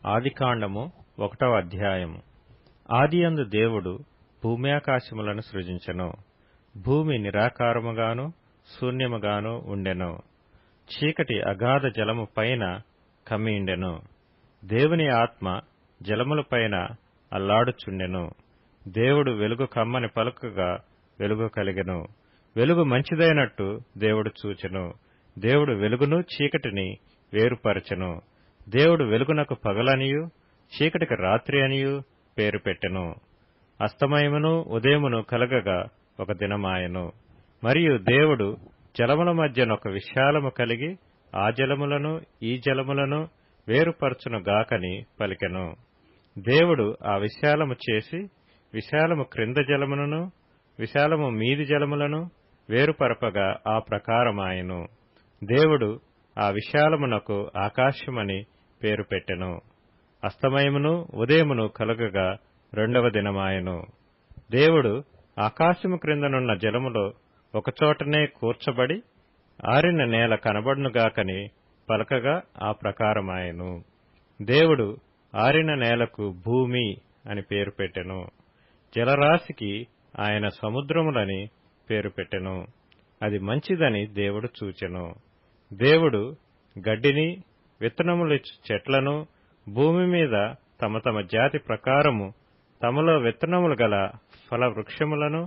ఆదికాండము 1వ అధ్యాయము. ఆదియందు దేవుడు భూమ్యాకాశములను సృజించెను. భూమి నిరాకారముగాను శూన్యముగాను ఉండెను. చీకటి అగాధ జలము పైన కమ్మియుండెను. దేవుని ఆత్మ జలముల పైన అల్లాడుచుండెను. దేవుడు వెలుగు కమ్మని పలుకగా వెలుగు కలిగెను. వెలుగు మంచిదైనట్టు దేవుడు చూచెను. దేవుడు వెలుగును చీకటిని వేరుపరచెను. దేవుడు వెలుగునకు పగలనియు చీకటికి రాత్రి అనియు పేరు పెట్టెను. అస్తమయమును ఉదయమును కలగగా ఒక దినమాయెను. మరియు దేవుడు జలముల మధ్యనొక విశాలము కలిగి ఆ జలములను ఈ జలములను వేరుపరచును గాకని పలికెను. దేవుడు ఆ విశాలము చేసి విశాలము క్రింద జలములను విశాలము మీది జలములను వేరుపరపగా ఆ ప్రకారమాయెను. దేవుడు ఆ విశాలమునకు ఆకాశమని పేరు పెట్టెను. అస్తమయమును ఉదయమును కలుగగా 2వ దినమాయెను. దేవుడు ఆకాశము క్రిందనున్న జలములో ఒకచోటనే కూర్చబడి ఆరిన నేల కనబడునుగాకని పలకగా ఆ ప్రకారమాయెను. దేవుడు ఆరిన నేలకు భూమి అని పేరు పెట్టెను. జలరాశికి ఆయన సముద్రములని పేరు పెట్టెను. అది మంచిదని దేవుడు చూచెను. దేవుడు గడ్డిని విత్తనములిచ్చు చెట్లను భూమి మీద తమ తమ జాతి ప్రకారము తమలో విత్తనములు గల ఫల వృక్షములను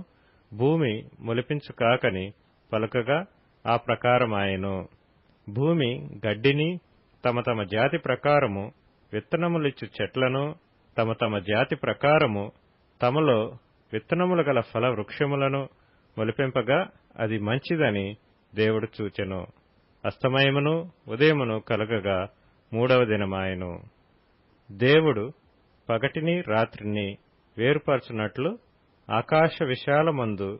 భూమి మొలిపించుకాకని పలుకగా ఆ ప్రకారమాయెను. భూమి గడ్డిని తమ తమ జాతి ప్రకారము విత్తనములిచ్చు చెట్లను తమ తమ జాతి ప్రకారము తమలో విత్తనములు గల ఫల వృక్షములను మొలిపింపగా అది మంచిదని దేవుడు చూచెను. అస్తమయమును ఉదయమును కలగగా 3వ దినమాయెను. దేవుడు పగటిని రాత్రిని వేరుపరచునట్లు ఆకాశ విశాలమందు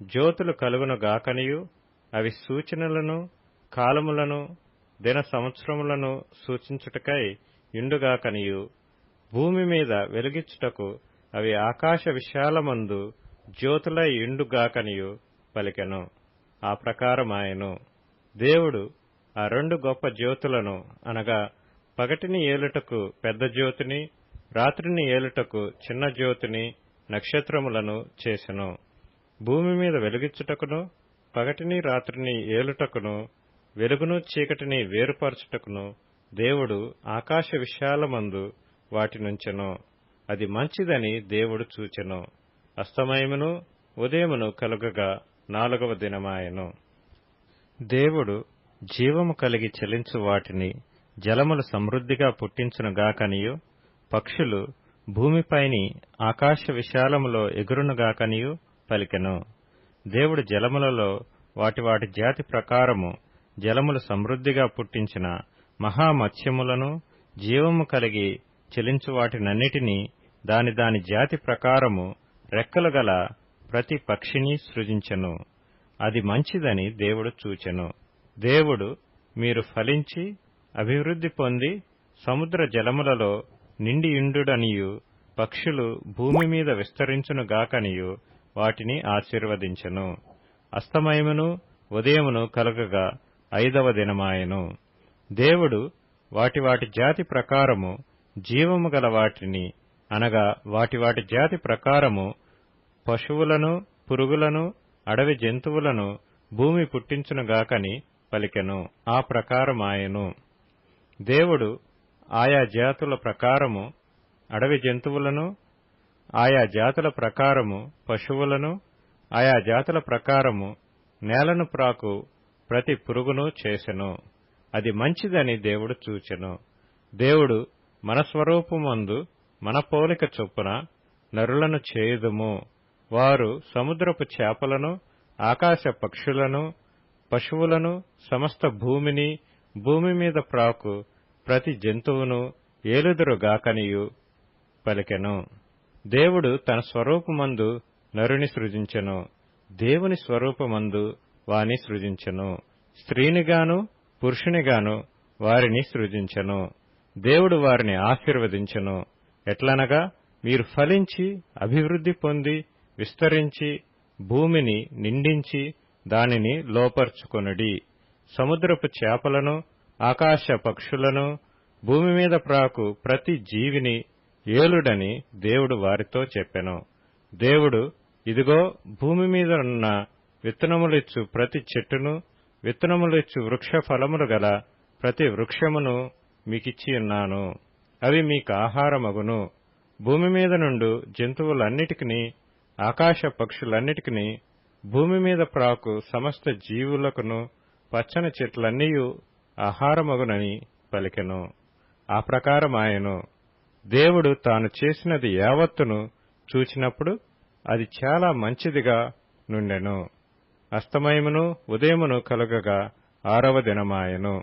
జ్యోతులు కలుగునుగాకనియు అవి సూచనలను కాలములను దిన సంవత్సరములను సూచించుటకై యుండుగాకనియు భూమి మీద వెలుగిచ్చుటకు అవి ఆకాశ విశాలమందు జ్యోతులై యుండుగాకనియు పలికెను. ఆ ప్రకారమాయెను. దేవుడు ఆ 2 గొప్ప జ్యోతులను అనగా పగటిని ఏలుటకు పెద్ద జ్యోతిని రాత్రిని ఏలుటకు చిన్న జ్యోతిని నక్షత్రములను చేసెను. భూమి మీద వెలుగిచ్చుటకును పగటిని రాత్రిని ఏలుటకును వెలుగును చీకటిని వేరుపరచుటకును దేవుడు ఆకాశ విశాలమందు వాటినుంచెను. అది మంచిదని దేవుడు చూచెను. అస్తమయమును ఉదయమును కలుగగా 4వ దినమాయెను. దేవుడు జీవము కలిగి చెలించు వాటిని జలములు సమృద్ధిగా పుట్టించునుగాకనియు పక్షులు భూమిపైని ఆకాశ విశాలములో ఎగురునుగాకనియు పలికెను. దేవుడు జలములలో వాటి వాటి జాతి ప్రకారము జలములు సమృద్ధిగా పుట్టించిన మహామత్స్యములను జీవము కలిగి చెలించు వాటినన్నిటినీ దాని దాని జాతి ప్రకారము రెక్కలు గల ప్రతి పక్షిని సృజించెను. అది మంచిదని దేవుడు చూచెను. దేవుడు మీరు ఫలించి అభివృద్ధి పొంది సముద్ర జలములలో నిండియుండుడనియు పక్షులు భూమి మీద విస్తరించునుగాకనియు వాటిని ఆశీర్వదించెను. అస్తమయమును ఉదయమును కలుగగా 5వ దినమాయెను. దేవుడు వాటి వాటి జాతి ప్రకారము జీవము గల వాటిని అనగా వాటి వాటి జాతి ప్రకారము పశువులను పురుగులను అడవి జంతువులను భూమి పుట్టించునుగాకని పలికెను. ఆ ప్రకారమాయెను. దేవుడు ఆయా జాతుల ప్రకారము అడవి జంతువులను ఆయా జాతుల ప్రకారము పశువులను ఆయా జాతుల ప్రకారము నేలను ప్రాకు ప్రతి పురుగును చేసెను. అది మంచిదని దేవుడు చూచెను. దేవుడు మన స్వరూపమందు మన పోలిక చొప్పున నరులను చేయుదుము. వారు సముద్రపు చేపలను ఆకాశ పక్షులను పశువులను సమస్త భూమిని భూమి మీద ప్రాకు ప్రతి జంతువును ఏలుదురుగాకనియు పలికెను. దేవుడు తన స్వరూపమందు నరుని సృజించెను. దేవుని స్వరూపమందు వాని సృజించెను. స్త్రీనిగాను పురుషునిగాను వారిని సృజించెను. దేవుడు వారిని ఆశీర్వదించెను. ఎట్లనగా మీరు ఫలించి అభివృద్ధి పొంది విస్తరించి భూమిని నిండించి దానిని లోపర్చుకొనుడి. సముద్రపు చేపలను ఆకాశ పక్షులను భూమి మీద ప్రాకు ప్రతి జీవిని ఏలుడని దేవుడు వారితో చెప్పెను. దేవుడు, ఇదిగో భూమి మీద ఉన్న విత్తనములిచ్చు ప్రతి చెట్టును, విత్తనములిచ్చు వృక్ష ఫలములు గల ప్రతి వృక్షమును మీకిచ్చియున్నాను. అవి మీకు ఆహారమగును. భూమి మీద నుండు జంతువులన్నిటికిని, ఆకాశ పక్షులన్నిటికిని, భూమి మీద ప్రాకు సమస్త జీవులకును పచ్చని చెట్లన్నీయు ఆహారమగునని పలికెను. ఆ ప్రకారమాయెను. దేవుడు తాను చేసినది యావత్తును చూచినప్పుడు అది చాలా మంచిదిగా నుండెను. అస్తమయమును ఉదయమును కలుగగా 6వ దినమాయెను.